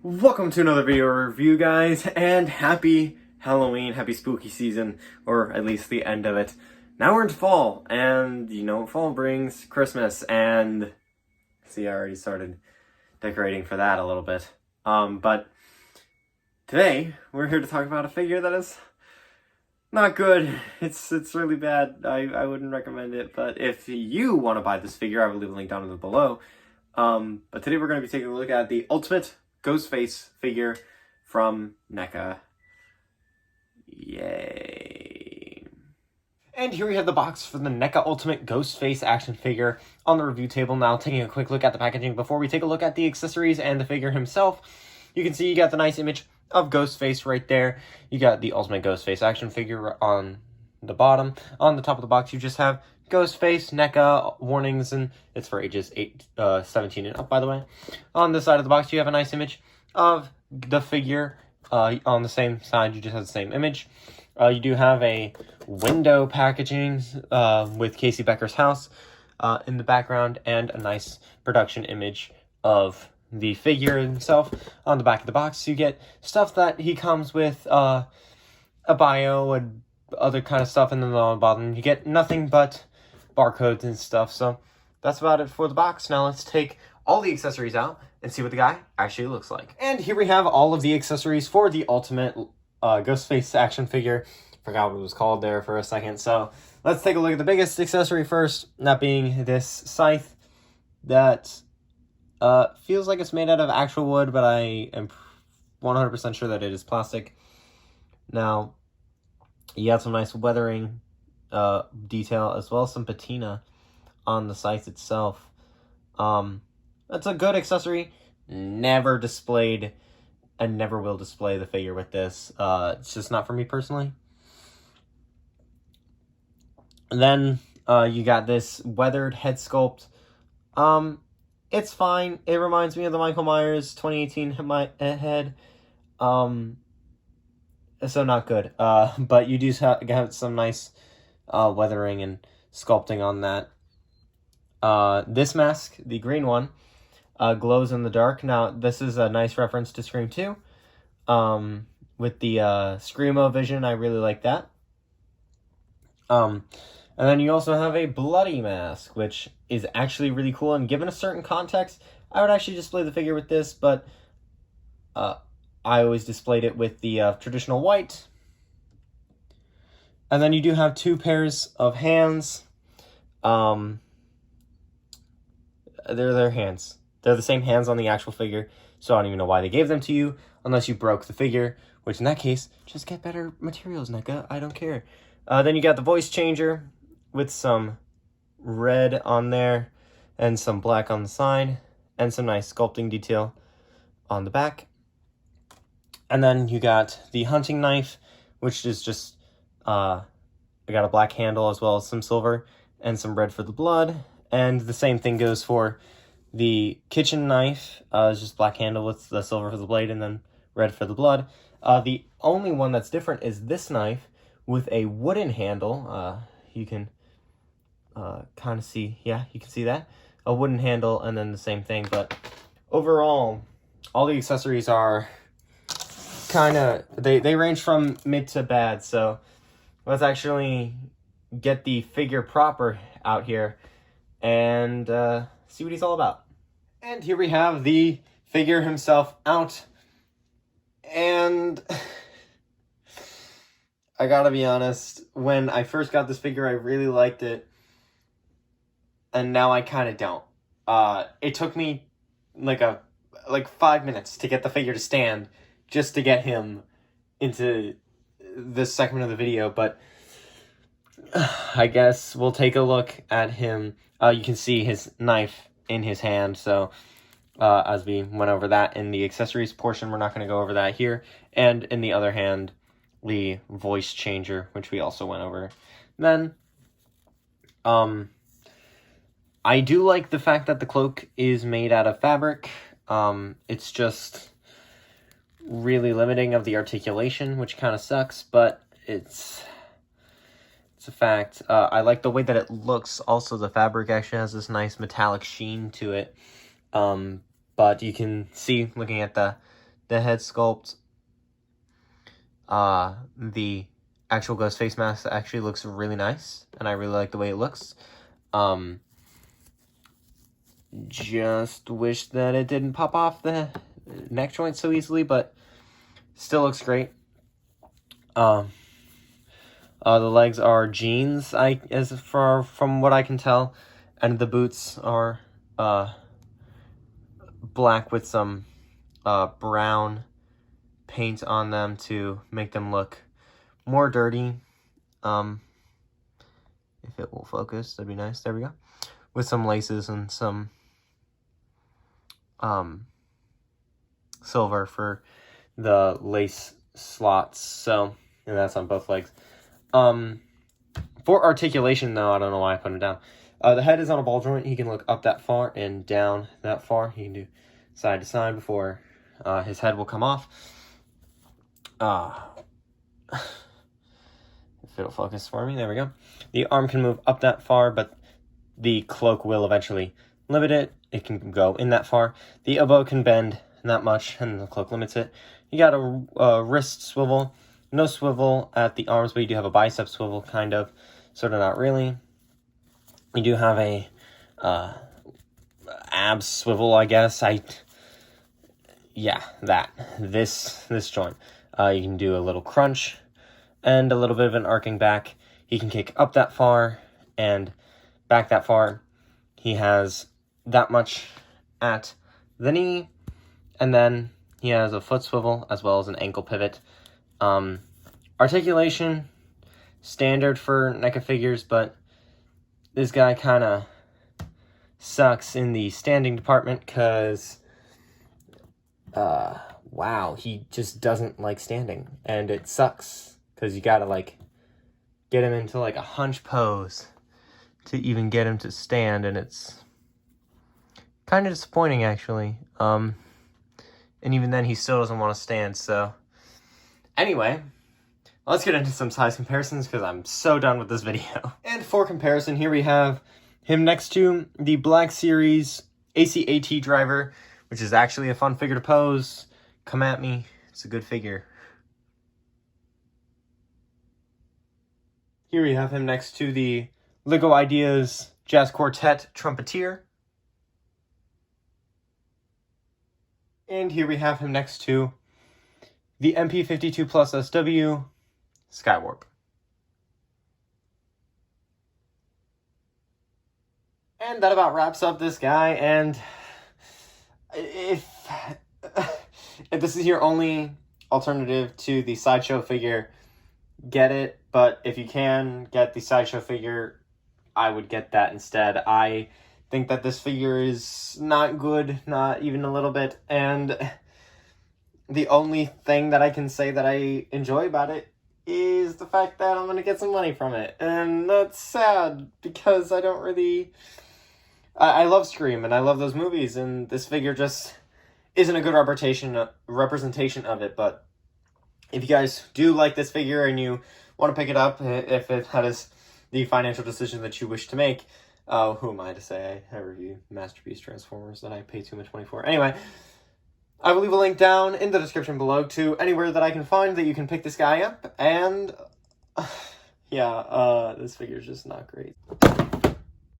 Welcome to another video review, guys, and happy Halloween, happy spooky season, or at least the end of it. Now we're into fall, and you know, fall brings Christmas, and see, I already started decorating for that a little bit. But today, we're here to talk about a figure that is not good. It's really bad. I wouldn't recommend it, but if you want to buy this figure, I will leave a link down below. But today we're going to be taking a look at the ultimate Ghostface figure from Neca. Yay. And here we have the box for the Neca Ultimate Ghostface action figure on the review table. Now, taking a quick look at the packaging before we take a look at the accessories and the figure himself. You can see you got the nice image of Ghostface right there. You got the Ultimate Ghostface action figure on the bottom. On the top of the box, you just have Ghostface, Neca, warnings, and it's for ages 17 and up, by the way. On the side of the box, you have a nice image of the figure. On the same side, you just have the same image. You do have a window packaging with Casey Becker's house in the background, and a nice production image of the figure himself. On the back of the box, you get stuff that he comes with, a bio and other kind of stuff, and then on the bottom, you get nothing but barcodes and stuff. So that's about it for the box. Now let's take all the accessories out and see what the guy actually looks like. And here we have all of the accessories for the ultimate Ghostface action figure. Forgot what it was called there for a second. So let's take a look at the biggest accessory first, that being this scythe that feels like it's made out of actual wood, but I am 100% sure that it is plastic. Now, you got some nice weathering detail, as well as some patina on the scythe itself. That's a good accessory. Never displayed and never will display the figure with this. It's just not for me personally. And then you got this weathered head sculpt. It's fine. It reminds me of the Michael Myers 2018 head. So not good. But you do have some nice weathering and sculpting on that. This mask, the green one, glows in the dark. Now, this is a nice reference to Scream 2. With the Screamo vision, I really like that. And then you also have a bloody mask, which is actually really cool. And given a certain context, I would actually display the figure with this, but I always displayed it with the traditional white. And then you do have two pairs of hands. They're their hands. They're the same hands on the actual figure, so I don't even know why they gave them to you, unless you broke the figure, which in that case, just get better materials, Neca. I don't care. Then you got the voice changer with some red on there, and some black on the side, and some nice sculpting detail on the back. And then you got the hunting knife, which is just, I got a black handle as well as some silver and some red for the blood. And the same thing goes for the kitchen knife. It's just black handle with the silver for the blade and then red for the blood. The only one that's different is this knife with a wooden handle. You can kind of see, yeah, you can see that. A wooden handle and then the same thing. But overall, all the accessories are kind of, they range from mid to bad. So let's actually get the figure proper out here and see what he's all about. And here we have the figure himself out. And I gotta be honest, when I first got this figure, I really liked it. And now I kind of don't. It took me like 5 minutes to get the figure to stand, just to get him into this segment of the video, but I guess we'll take a look at him. You can see his knife in his hand, so as we went over that in the accessories portion, we're not going to go over that here. And in the other hand, the voice changer, which we also went over. Then, I do like the fact that the cloak is made out of fabric. It's just really limiting of the articulation, which kind of sucks, but it's a fact. I like the way that it looks. Also, the fabric actually has this nice metallic sheen to it. But you can see, looking at the the head sculpt, the actual Ghostface mask actually looks really nice, and I really like the way it looks. Just wish that it didn't pop off the neck joint so easily, but still looks great. The legs are jeans, from what I can tell, and the boots are black with some brown paint on them to make them look more dirty. If it will focus, that'd be nice. There we go. With some laces and some silver for the lace slots. So, and that's on both legs. For articulation, though, I don't know why I put him down. The head is on a ball joint. He can look up that far and down that far. He can do side to side before his head will come off. If it'll focus for me, there we go. The arm can move up that far, but the cloak will eventually limit it. It can go in that far. The elbow can bend that much, and the cloak limits it. You got a wrist swivel. No swivel at the arms, but you do have a bicep swivel, kind of. Sort of, not really. You do have a ab swivel, I guess. Yeah, that. This joint. You can do a little crunch and a little bit of an arcing back. He can kick up that far and back that far. He has that much at the knee, and then he has a foot swivel as well as an ankle pivot. Articulation, standard for NECA figures, but this guy kind of sucks in the standing department because, wow, he just doesn't like standing, and it sucks because you gotta, like, get him into, like, a hunch pose to even get him to stand, and it's kind of disappointing, actually. And even then, he still doesn't want to stand, so. Anyway, let's get into some size comparisons, because I'm so done with this video. And for comparison, here we have him next to the Black Series ACAT driver, which is actually a fun figure to pose. Come at me. It's a good figure. Here we have him next to the LEGO Ideas Jazz Quartet Trumpeter. And here we have him next to the MP52 Plus SW Skywarp. And that about wraps up this guy, and if this is your only alternative to the Sideshow figure, get it, but if you can get the Sideshow figure, I would get that instead. I think that this figure is not good, not even a little bit, and the only thing that I can say that I enjoy about it is the fact that I'm going to get some money from it, and that's sad, because I don't really... I love Scream, and I love those movies, and this figure just isn't a good representation of it, but if you guys do like this figure and you want to pick it up, if that is the financial decision that you wish to make, who am I to say? I review Masterpiece Transformers that I pay too much money for. Anyway, I will leave a link down in the description below to anywhere that I can find that you can pick this guy up, and yeah, this figure is just not great.